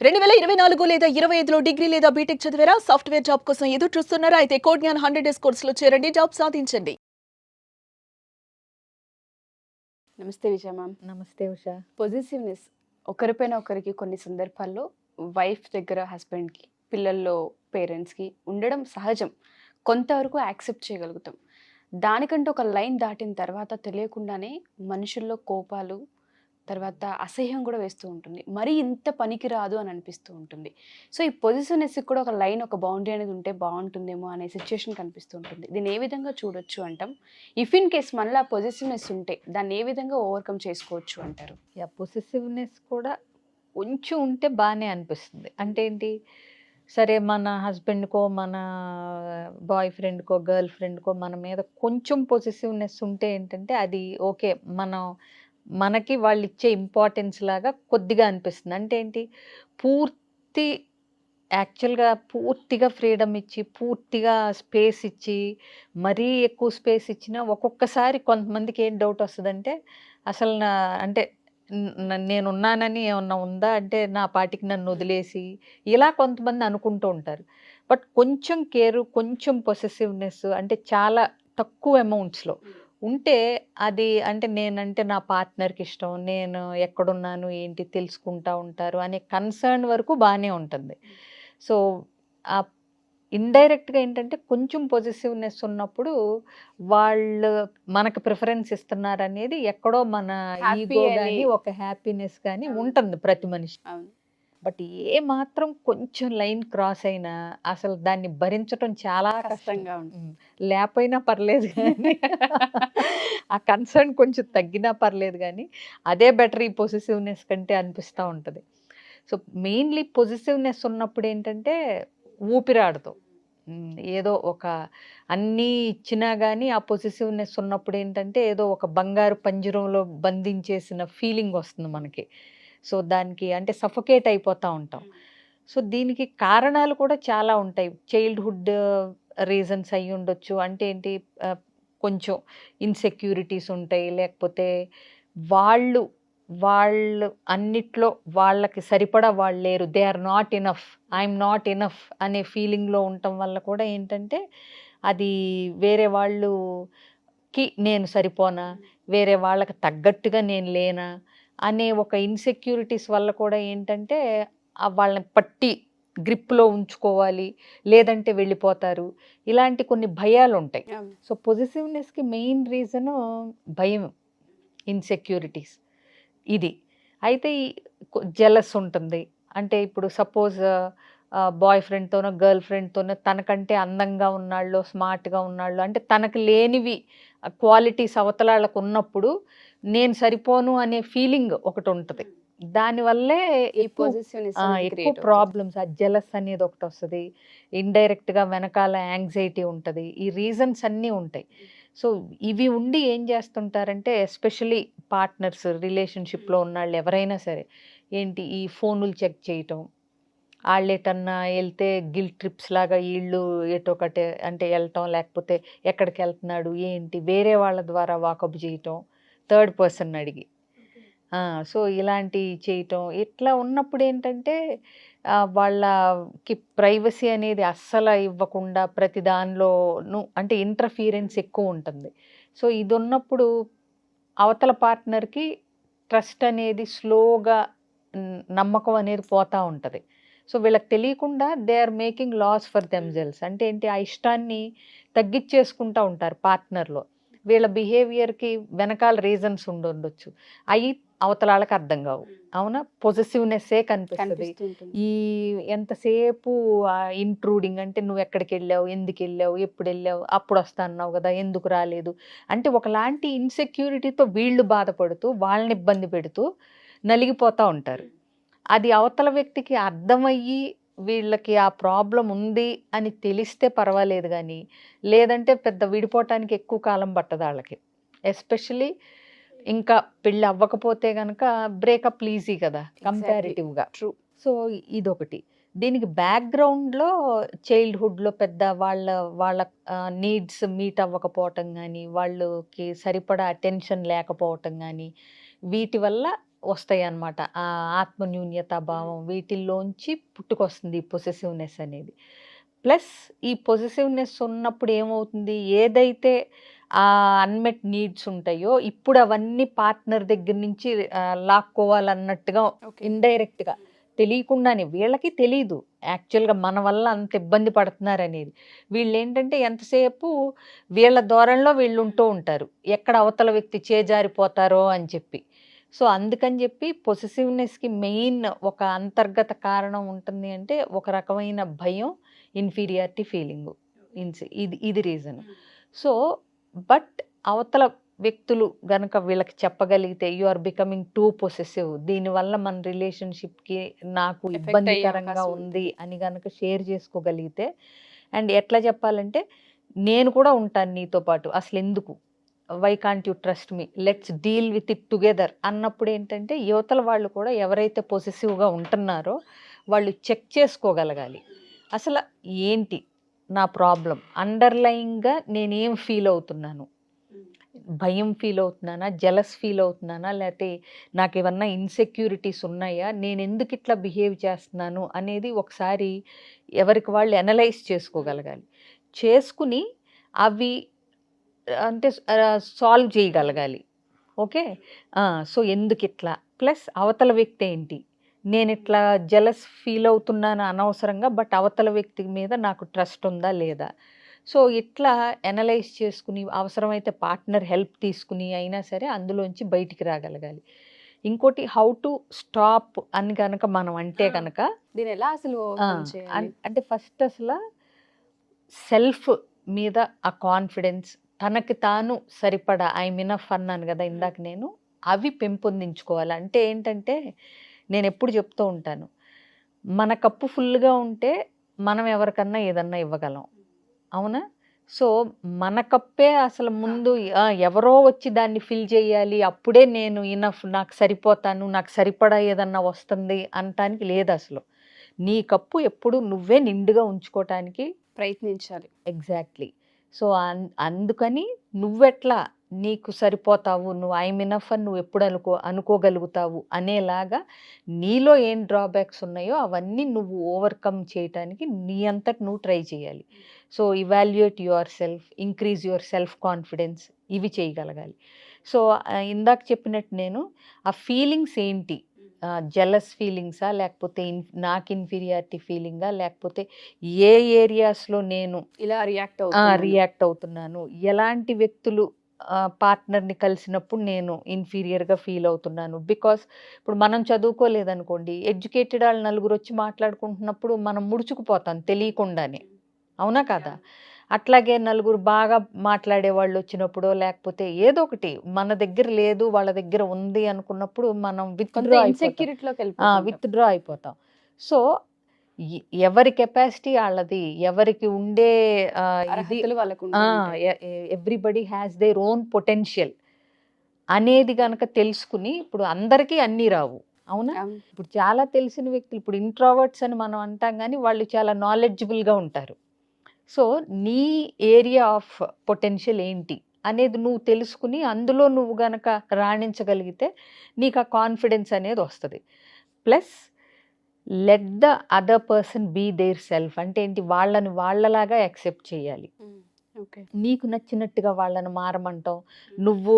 2024 లేదా 25లో డిగ్రీ లేదా బీటెక్ చదివారా? సాఫ్ట్‌వేర్ జాబ్ కోసం ఎదురు చూస్తున్నారా? అయితే కోడ్ జ్ఞాన్ 100 డేస్ కోర్సులో చేరండి. జాబ్ సాధించండి. నమస్తే విజయ మ్యామ్. నమస్తే ఉషా. పొజిటివ్నెస్ ఒకరిపైన ఒకరికి కొన్ని సందర్భాల్లో వైఫ్ దగ్గర హస్బెండ్కి, పిల్లల్లో పేరెంట్స్కి ఉండడం సహజం. కొంతవరకు యాక్సెప్ట్ చేయగలుగుతాం. దానికంటే ఒక లైన్ దాటిన తర్వాత తెలియకుండానే మనుషుల్లో కోపాలు, తర్వాత అసహ్యం కూడా వేస్తూ ఉంటుంది. మరీ ఇంత పనికి రాదు అని అనిపిస్తూ ఉంటుంది. సో ఈ పొజిటివ్నెస్కి కూడా ఒక లైన్, ఒక బౌండరీ అనేది ఉంటే బాగుంటుందేమో అనే సిచ్యుయేషన్ కనిపిస్తూ ఉంటుంది. దీన్ని ఏ విధంగా చూడొచ్చు అంటాం? ఇఫ్ ఇన్ కేస్ మళ్ళీ పొజిటివ్నెస్ ఉంటే దాన్ని ఏ విధంగా ఓవర్కమ్ చేసుకోవచ్చు అంటారు? పొసెసివ్నెస్ కూడా కొంచెం ఉంటే బాగానే అనిపిస్తుంది. అంటే ఏంటి, సరే మన హస్బెండ్కో, మన బాయ్ ఫ్రెండ్కో, గర్ల్ ఫ్రెండ్కో మన మీద కొంచెం పొసెసివ్నెస్ ఉంటే ఏంటంటే అది ఓకే, మనకి వాళ్ళు ఇచ్చే ఇంపార్టెన్స్ లాగా కొద్దిగా అనిపిస్తుంది. అంటే ఏంటి, పూర్తి యాక్చువల్గా పూర్తిగా ఫ్రీడమ్ ఇచ్చి, పూర్తిగా స్పేస్ ఇచ్చి, మరీ ఎక్కువ స్పేస్ ఇచ్చినా ఒక్కొక్కసారి కొంతమందికి ఏం డౌట్ వస్తుందంటే, అసలు అంటే నేనున్నానని ఏమన్నా ఉందా, అంటే నా పాటికి నన్ను వదిలేసి ఇలా కొంతమంది అనుకుంటూ ఉంటారు. బట్ కొంచెం కేరు, కొంచెం పొసెసివ్నెస్ అంటే చాలా తక్కువ అమౌంట్స్లో ఉంటే అది అంటే నేనంటే నా పార్ట్నర్కి ఇష్టం, నేను ఎక్కడున్నాను ఏంటి తెలుసుకుంటా ఉంటారు అనే కన్సర్న్ వరకు బాగానే ఉంటుంది. సో ఇండైరెక్ట్గా ఏంటంటే కొంచెం పొజిటివ్నెస్ ఉన్నప్పుడు వాళ్ళు మనకు ప్రిఫరెన్స్ ఇస్తున్నారు అనేది ఎక్కడో మన ఈగో కానీ ఒక హ్యాపీనెస్ కానీ ఉంటుంది ప్రతి మనిషి. బట్ ఏ మాత్రం కొంచెం లైన్ క్రాస్ అయినా అసలు దాన్ని భరించడం చాలా కష్టంగా ఉంటుంది. లేకపోయినా పర్లేదు కానీ ఆ కన్సర్న్ కొంచెం తగ్గినా పర్లేదు కానీ అదే బెటర్ ఈ పొజిటివ్నెస్ కంటే అనిపిస్తూ ఉంటుంది. సో మెయిన్లీ పొజిటివ్నెస్ ఉన్నప్పుడు ఏంటంటే ఊపిరాడతాం. ఏదో ఒక అన్నీ ఇచ్చినా కానీ ఆ పొజిటివ్నెస్ ఉన్నప్పుడు ఏంటంటే ఏదో ఒక బంగారు పంజరంలో బంధించేసిన ఫీలింగ్ వస్తుంది మనకి. సో దానికి అంటే సఫోకేట్ అయిపోతూ ఉంటాం. సో దీనికి కారణాలు కూడా చాలా ఉంటాయి. చైల్డ్హుడ్ రీజన్స్ అయ్యి ఉండొచ్చు. అంటే ఏంటి, కొంచెం ఇన్సెక్యూరిటీస్ ఉంటాయి, లేకపోతే వాళ్ళు వాళ్ళు అన్నిట్లో వాళ్ళకి సరిపడా వాళ్ళు లేరు, they are not enough, I'm not enough అనే ఫీలింగ్లో ఉండటం వల్ల కూడా ఏంటంటే అది వేరే వాళ్ళకి నేను సరిపోనా, వేరే వాళ్ళకి తగ్గట్టుగా నేను లేనా అనే ఒక ఇన్సెక్యూరిటీస్ వల్ల కూడా ఏంటంటే వాళ్ళని పట్టి గ్రిప్లో ఉంచుకోవాలి, లేదంటే వెళ్ళిపోతారు, ఇలాంటి కొన్ని భయాలు ఉంటాయి. సో పొజిటివ్నెస్కి మెయిన్ రీజను భయం, ఇన్సెక్యూరిటీస్ ఇది. అయితే జెలస్ ఉంటుంది. అంటే ఇప్పుడు సపోజ్ బాయ్ ఫ్రెండ్తోనో గర్ల్ ఫ్రెండ్తోనో తనకంటే అందంగా ఉన్నాళ్ళు, స్మార్ట్గా ఉన్నాళ్ళు, అంటే తనకు లేనివి క్వాలిటీస్ అవతలాళ్ళకు ఉన్నప్పుడు నేను సరిపోను అనే ఫీలింగ్ ఒకటి ఉంటుంది. దానివల్లే ఎక్కువ ప్రాబ్లమ్స్, ఆ జెలస్ అనేది ఒకటి వస్తుంది. ఇండైరెక్ట్గా వెనకాల యాంగ్జైటీ ఉంటుంది. ఈ రీజన్స్ అన్నీ ఉంటాయి. సో ఇవి ఉండి ఏం చేస్తుంటారంటే ఎస్పెషలీ పార్ట్నర్స్, రిలేషన్షిప్లో ఉన్నాళ్ళు ఎవరైనా సరే ఏంటి, ఈ ఫోనులు చెక్ చేయటం, వాళ్ళు ఎటన్నా వెళ్తే గిల్ట్ ట్రిప్స్ లాగా వీళ్ళు ఎటొకటి అంటే వెళ్ళటం, లేకపోతే ఎక్కడికి వెళ్తున్నాడు ఏంటి వేరే వాళ్ళ ద్వారా వాకప్ చేయటం, థర్డ్ పర్సన్ అడిగి. సో ఇలాంటివి చేయటం, ఇట్లా ఉన్నప్పుడు ఏంటంటే వాళ్ళకి ప్రైవసీ అనేది అస్సలు ఇవ్వకుండా ప్రతి దానిలోనూ అంటే ఇంటర్ఫీరెన్స్ ఎక్కువ ఉంటుంది. సో ఇది ఉన్నప్పుడు అవతల పార్ట్నర్కి ట్రస్ట్ అనేది స్లోగా, నమ్మకం అనేది పోతూ ఉంటుంది. సో వీళ్ళకి తెలియకుండా they are making loss for themselves. అంటే ఏంటి, ఆ ఇష్టాన్ని తగ్గించేసుకుంటూ ఉంటారు పార్ట్నర్లో. వీళ్ళ బిహేవియర్కి వెనకాల రీజన్స్ ఉండొచ్చు, అవి అవతలాళ్ళకి అర్థం కావు. అవునా, పొజిటివ్నెస్సే కనిపిస్తుంది. ఈ ఎంతసేపు ఇంట్రూడింగ్ అంటే నువ్వు ఎక్కడికి వెళ్ళావు, ఎందుకు వెళ్ళావు, ఎప్పుడు వెళ్ళావు, అప్పుడు వస్తా అన్నావు కదా, ఎందుకు రాలేదు, అంటే ఒకలాంటి ఇన్సెక్యూరిటీతో వీళ్ళు బాధపడుతూ వాళ్ళని ఇబ్బంది పెడుతూ నలిగిపోతూ ఉంటారు. అది అవతల వ్యక్తికి అర్థమయ్యి వీళ్ళకి ఆ ప్రాబ్లం ఉంది అని తెలిస్తే పర్వాలేదు, కానీ లేదంటే పెద్ద విడిపోవటానికి ఎక్కువ కాలం పట్టదు వాళ్ళకి. ఎస్పెషలీ ఇంకా పెళ్ళి అవ్వకపోతే కనుక బ్రేకప్ ఈజీ కదా కంపారిటివ్గా. ట్రూ. సో ఇదొకటి. దీనికి బ్యాక్గ్రౌండ్లో చైల్డ్హుడ్లో పెద్ద వాళ్ళ నీడ్స్ మీట్ అవ్వకపోవటం కానీ, వాళ్ళకి సరిపడా అటెన్షన్ లేకపోవటం కానీ, వీటి వల్ల వస్తాయి అన్నమాట. ఆ ఆత్మన్యూన్యత భావం వీటిల్లోంచి పుట్టుకొస్తుంది ఈ పొసెసివ్‌నెస్ అనేది. ప్లస్ ఈ పొసెసివ్‌నెస్ ఉన్నప్పుడు ఏమవుతుంది, ఏదైతే అన్‌మెట్ నీడ్స్ ఉంటాయో ఇప్పుడు అవన్నీ పార్ట్నర్ దగ్గర నుంచి లాక్కోవాలన్నట్టుగా ఓకే. ఇండైరెక్ట్‌గా తెలియకుండానే వీళ్ళకి తెలీదు యాక్చువల్‌గా మన వల్ల అంత ఇబ్బంది పడుతున్నారనేది. వీళ్ళేంటంటే ఎంతసేపు వీళ్ళ ధోరణిలో వీళ్ళు ఉంటూ ఉంటారు. ఎక్కడ అవతల వ్యక్తి చేజారిపోతారో అని చెప్పి. సో అందుకని చెప్పి పొసెసివ్‌నెస్‌కి మెయిన్ ఒక అంతర్గత కారణం ఉంటుంది అంటే ఒక రకమైన భయం, ఇన్ఫీరియారిటీ ఫీలింగు. ఇది రీజన్. సో బట్ అవతల వ్యక్తులు గనక వీళ్ళకి చెప్పగలిగితే you are becoming too possessive, దీనివల్ల మన రిలేషన్షిప్కి నాకు Affect అయ్యే ఇబ్బందికరంగా అవకాశం ఉంది అని గనక షేర్ చేసుకోగలిగితే, అండ్ ఎట్లా చెప్పాలంటే నేను కూడా ఉంటాను నీతో పాటు, అసలు ఎందుకు, why can't you trust me, let's deal with it together అన్నప్పుడు ఏంటంటే యువతల వాళ్ళు కూడా ఎవరైతే పొసెసివ్గా ఉంటున్నారో వాళ్ళు చెక్ చేసుకోగలగాలి. అసలు ఏంటి నా ప్రాబ్లం, అండర్లయింగ్గా నేనేం ఫీల్ అవుతున్నాను, భయం ఫీల్ అవుతున్నానా, జెలస్ ఫీల్ అవుతున్నానా, లేకపోతే నాకు ఏమన్నా ఇన్సెక్యూరిటీస్ ఉన్నాయా, నేను ఎందుకు ఇట్లా బిహేవ్ చేస్తున్నాను అనేది ఒకసారి ఎవరికి వాళ్ళు అనలైజ్ చేసుకోగలగాలి. చేసుకుని అవి అంటే సాల్వ్ చేయగలగాలి. ఓకే. సో ఎందుకు ఇట్లా, ప్లస్ అవతల వ్యక్తి ఏంటి, నేను ఇట్లా జెలస్ ఫీల్ అవుతున్నాను అనవసరంగా, బట్ అవతల వ్యక్తి మీద నాకు ట్రస్ట్ ఉందా లేదా. సో ఇట్లా అనలైజ్ చేసుకుని అవసరమైతే పార్ట్నర్ హెల్ప్ తీసుకుని అయినా సరే అందులోంచి బయటికి రాగలగాలి. ఇంకోటి హౌ టు స్టాప్ అని కనుక మనం అంటే కనుక దీన్ని ఎలా అసలు overcome చేయాలి? అంటే ఫస్ట్ అసలు సెల్ఫ్ మీద ఆ కాన్ఫిడెన్స్, తనకి తాను సరిపడా ఐఎమ్ ఇనఫ్ అన్నాను కదా ఇందాక నేను, అవి పెంపొందించుకోవాలి. అంటే ఏంటంటే నేను ఎప్పుడు చెప్తూ ఉంటాను, మన కప్పు ఫుల్గా ఉంటే మనం ఎవరికన్నా ఏదన్నా ఇవ్వగలం, అవునా. సో మన కప్పే అసలు ముందు ఎవరో వచ్చి దాన్ని ఫిల్ చేయాలి, అప్పుడే నేను ఇనఫ్, నాకు సరిపోతాను, నాకు సరిపడా ఏదన్నా వస్తుంది అనటానికి లేదు అసలు. నీ కప్పు ఎప్పుడు నువ్వే నిండుగా ఉంచుకోవటానికి ప్రయత్నించాలి. ఎగ్జాక్ట్లీ. సో అందుకని నువ్వెట్లా నీకు సరిపోతావు, నువ్వు ఐఎమ్ ఇనఫ్ అని నువ్వు ఎప్పుడు అనుకోగలుగుతావు అనేలాగా నీలో ఏం డ్రాబ్యాక్స్ ఉన్నాయో అవన్నీ నువ్వు ఓవర్కమ్ చేయటానికి నీ అంతటి నువ్వు ట్రై చేయాలి. So evaluate your self, increase your self confidence, ఇవి చేయగలగాలి. సో ఇందాక చెప్పినట్టు నేను ఆ ఫీలింగ్స్ ఏంటి, జెలస్ ఫీలింగ్సా, లేకపోతే నాకు ఇన్ఫీరియారిటీ ఫీలింగా, లేకపోతే ఏ ఏరియాస్లో నేను ఇలా రియాక్ట్ రియాక్ట్ అవుతున్నాను, ఎలాంటి వ్యక్తులు పార్ట్నర్ని కలిసినప్పుడు నేను ఇన్ఫీరియర్గా ఫీల్ అవుతున్నాను. బికాస్ ఇప్పుడు మనం చదువుకోలేదనుకోండి, ఎడ్యుకేటెడ్ వాళ్ళు నలుగురు వచ్చి మాట్లాడుకుంటున్నప్పుడు మనం ముడుచుకుపోతాం తెలియకుండానే, అవునా కదా. అట్లాగే నలుగురు బాగా మాట్లాడే వాళ్ళు వచ్చినప్పుడు, లేకపోతే ఏదో ఒకటి మన దగ్గర లేదు వాళ్ళ దగ్గర ఉంది అనుకున్నప్పుడు మనం ఇన్సెక్యూరిటీలోకి విత్డ్రా అయిపోతాం. సో ఎవరి కెపాసిటీ వాళ్ళది, ఎవరికి ఉండే ఇది అర్హతలు వాళ్ళకు ఉంటాయి. Everybody has their own potential అనేది కనుక తెలుసుకుని, ఇప్పుడు అందరికీ అన్నీ రావు, అవునా. ఇప్పుడు చాలా తెలిసిన వ్యక్తులు, ఇప్పుడు ఇంట్రోవర్ట్స్ అని మనం అంటాం కానీ వాళ్ళు చాలా నాలెడ్జబుల్గా ఉంటారు. సో నీ ఏరియా ఆఫ్ పొటెన్షియల్ ఏంటి అనేది నువ్వు తెలుసుకుని అందులో నువ్వు గనక రాణించగలిగితే నీకు ఆ కాన్ఫిడెన్స్ అనేది వస్తుంది. Plus let the other person be their self, అంటే ఏంటి, వాళ్ళని వాళ్ళలాగా యాక్సెప్ట్ చేయాలి. ఓకే. నీకు నచ్చినట్టుగా వాళ్ళని మారమంటాం, నువ్వు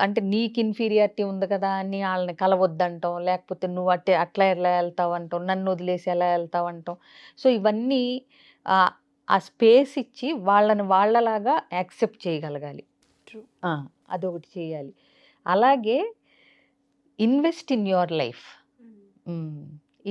అంటే నీకు ఇన్ఫీరియారిటీ ఉంది కదా అని వాళ్ళని కలవద్దంటాం, లేకపోతే నువ్వు అట్లా ఎలా వెళ్తావు అంటాం, నన్ను వదిలేసి ఎలా వెళ్తావు అంటాం. సో ఇవన్నీ ఆ స్పేస్ ఇచ్చి వాళ్ళని వాళ్ళలాగా యాక్సెప్ట్ చేయగలగాలి. True. అదొకటి చేయాలి. అలాగే ఇన్వెస్ట్ ఇన్ యువర్ లైఫ్,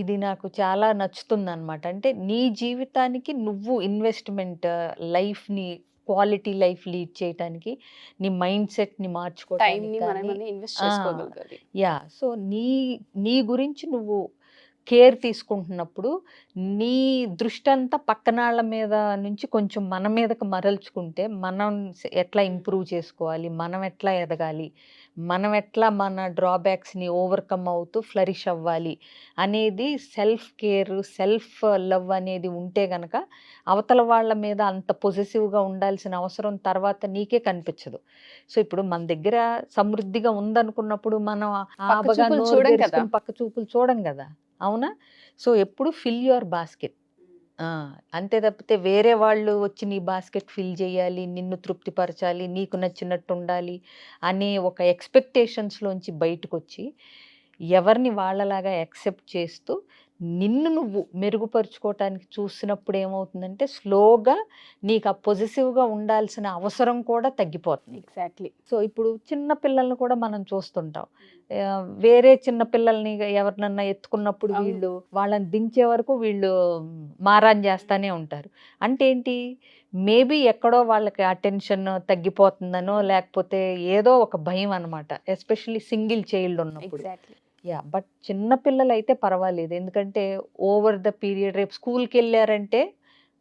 ఇది నాకు చాలా నచ్చుతుంది అనమాట. అంటే నీ జీవితానికి నువ్వు ఇన్వెస్ట్మెంట్, లైఫ్ని క్వాలిటీ లైఫ్ లీడ్ చేయడానికి, నీ మైండ్ సెట్ని మార్చుకోవడానికి, ఇన్వెస్ట్ చేసుకోగలగాలి. సో నీ గురించి నువ్వు కేర్ తీసుకుంటున్నప్పుడు నీ దృష్టి అంతా పక్కనాళ్ళ మీద నుంచి కొంచెం మన మీదకి మరల్చుకుంటే మనం ఎట్లా ఇంప్రూవ్ చేసుకోవాలి, మనం ఎట్లా ఎదగాలి, మనం ఎట్లా మన డ్రాబ్యాక్స్ని ఓవర్కమ్ అవుతూ ఫ్లరిష్ అవ్వాలి అనేది సెల్ఫ్ కేర్, సెల్ఫ్ లవ్ అనేది ఉంటే గనక అవతల వాళ్ళ మీద అంత పొజిటివ్గా ఉండాల్సిన అవసరం తర్వాత నీకే కనిపించదు. సో ఇప్పుడు మన దగ్గర సమృద్ధిగా ఉందనుకున్నప్పుడు మనం పక్క ఆబగా చూపులు నోరు చూడం కదా. తెరుచుకుని పక్క చూపులు చూడం కదా, అవునా? సో ఎప్పుడు ఫిల్ యువర్ బాస్కెట్. అంతే తప్పితే వేరే వాళ్ళు వచ్చి నీ బాస్కెట్ ఫిల్ చేయాలి, నిన్ను తృప్తిపరచాలి, నీకు నచ్చినట్టు ఉండాలి అనే ఒక ఎక్స్పెక్టేషన్స్లోంచి బయటకు వచ్చి ఎవరిని వాళ్ళలాగా యాక్సెప్ట్ చేస్తూ నిన్ను నువ్వు మెరుగుపరుచుకోవటానికి చూసినప్పుడు ఏమవుతుందంటే స్లోగా నీకు ఆ పొజిటివ్గా ఉండాల్సిన అవసరం కూడా తగ్గిపోతుంది. ఎగ్జాక్ట్లీ. సో ఇప్పుడు చిన్న పిల్లల్ని కూడా మనం చూస్తుంటాం. వేరే చిన్న పిల్లల్ని ఎవరినన్నా ఎత్తుకున్నప్పుడు అవును. వీళ్ళు వాళ్ళని దించే వరకు వీళ్ళు మారాన్ చేస్తానే ఉంటారు. అంటే ఏంటి, మేబీ ఎక్కడో వాళ్ళకి అటెన్షన్ తగ్గిపోతుందనో లేకపోతే ఏదో ఒక భయం అనమాట, ఎస్పెషల్లీ సింగిల్ చైల్డ్ ఉన్నప్పుడు. ఎగ్జాక్ట్లీ. బట్ చిన్న పిల్లలు అయితే పర్వాలేదు, ఎందుకంటే ఓవర్ ద పీరియడ్ రేపు స్కూల్కి వెళ్ళారంటే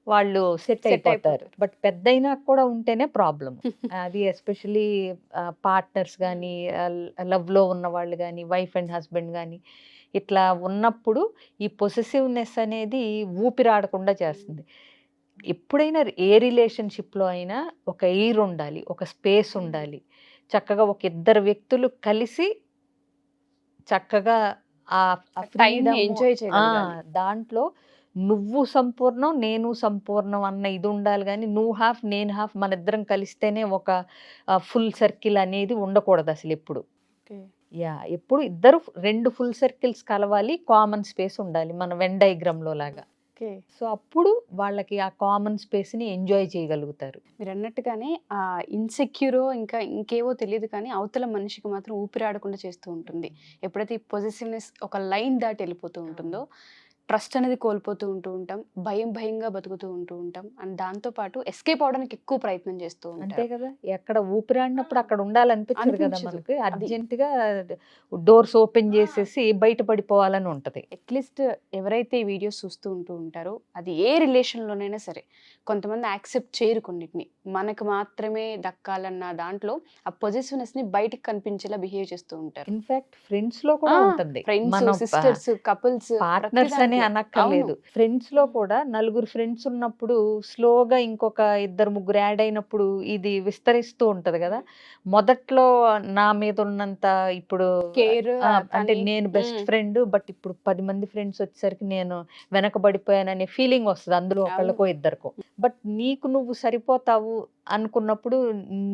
వాళ్ళు సెట్ అయిపోతారు. అయిపోతారు. బట్ పెద్దయినా కూడా ఉంటేనే ప్రాబ్లం. అది ఎస్పెషలీ పార్ట్నర్స్ కానీ, లవ్లో ఉన్న వాళ్ళు కానీ, వైఫ్ అండ్ హస్బెండ్ కానీ ఇట్లా ఉన్నప్పుడు ఈ పొసెసివ్నెస్ అనేది ఊపిరాడకుండా చేస్తుంది. ఎప్పుడైనా ఏ రిలేషన్షిప్లో అయినా ఒక ఎయిర్ ఉండాలి, ఒక స్పేస్ ఉండాలి. చక్కగా ఒక ఇద్దరు వ్యక్తులు కలిసి చక్కగా ఆ టైంని freedom, ఎంజాయ్ చేయగలగాలి. దాంట్లో నువ్వు సంపూర్ణం నేను సంపూర్ణం అన్న ఇది ఉండాలి. కానీ నువ్వు హాఫ్ నేను హాఫ్ మన ఇద్దరం కలిస్తేనే ఒక ఫుల్ సర్కిల్ అనేది ఉండకూడదు అసలు ఎప్పుడు. ఎప్పుడు ఇద్దరు రెండు ఫుల్ సర్కిల్స్ కలవాలి, కామన్ స్పేస్ ఉండాలి మన వెన్ డయాగ్రామ్లో లాగా. సో అప్పుడు వాళ్ళకి ఆ కామన్ స్పేస్ని ఎంజాయ్ చేయగలుగుతారు. మీరు అన్నట్టుగానే ఆ ఇన్సెక్యూరో ఇంకా ఇంకేవో తెలియదు కానీ అవతల మనిషికి మాత్రం ఊపిరాడకుండా చేస్తూ ఉంటుంది. ఎప్పుడైతే ఈ పొజిటివ్నెస్ ఒక లైన్ దాటి వెళ్ళిపోతూ ఉంటుందో ట్రస్ట్ అనేది కోల్పోతూ ఉంటాం, భయంగా బతుకుతూ ఉంటాం. అండ్ దాంతోపాటు ఎస్కేప్ అవడానికి ఎక్కువ ప్రయత్నం చేస్తూ అంతే ఉంటారు. కదా, ఎక్కడ ఊపిరాడినప్పుడు అక్కడ ఉండాలనిపించదు కదా అనిపించదు. మనకి, అర్జెంటుగా డోర్స్ ఓపెన్ చేసేసి బయటపడిపోవాలని ఉంటది. అట్లీస్ట్ ఎవరైతే ఈ వీడియోస్ చూస్తూ ఉంటారో అది ఏ రిలేషన్లోనైనా సరే కొంతమంది యాక్సెప్ట్ చేయరు కొన్నిటిని, మనకు మాత్రమే దక్కాలన్న దాంట్లో ఆ పొజిటివ్నెస్ ని బయటకు కనిపించేలా బిహేవ్ చేస్తూ ఉంటారు. ఇన్ఫాక్ట్ ఫ్రెండ్స్ లో కూడా ఉంటుంది. ఫ్రెండ్స్, మనం సిస్టర్స్, కపుల్స్, పార్ట్నర్స్ అనే అనక్కర్లేదు, ఫ్రెండ్స్ లో కూడా నలుగురు ఫ్రెండ్స్ ఉన్నప్పుడు స్లోగా ఇంకొక ఇద్దరు ముగ్గురు యాడ్ అయినప్పుడు ఇది విస్తరిస్తూ ఉంటది కదా. మొదట్లో నా మీద ఉన్నంత ఇప్పుడు కేర్ అంటే నేను బెస్ట్ ఫ్రెండ్, బట్ ఇప్పుడు 10 మంది ఫ్రెండ్స్ వచ్చేసరికి నేను వెనకబడిపోయాననే ఫీలింగ్ వస్తుంది అందులో ఒకళ్ళకో ఇద్దరికో. బట్ నీకు నువ్వు సరిపోతావు అనుకున్నప్పుడు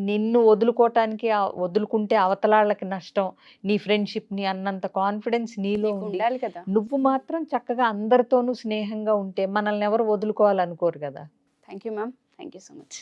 నిన్ను వదులుకుంటే అవతలాళ్ళకి నష్టం, నీ ఫ్రెండ్షిప్ ని అన్నంత కాన్ఫిడెన్స్ నీలో ఉంది. ఉండాలి కదా. నువ్వు మాత్రం చక్కగా అందరితోనూ స్నేహంగా ఉంటే మనల్ని ఎవరు వదులుకోవాలనుకోరు కదా. Thank you ma'am, thank you so much.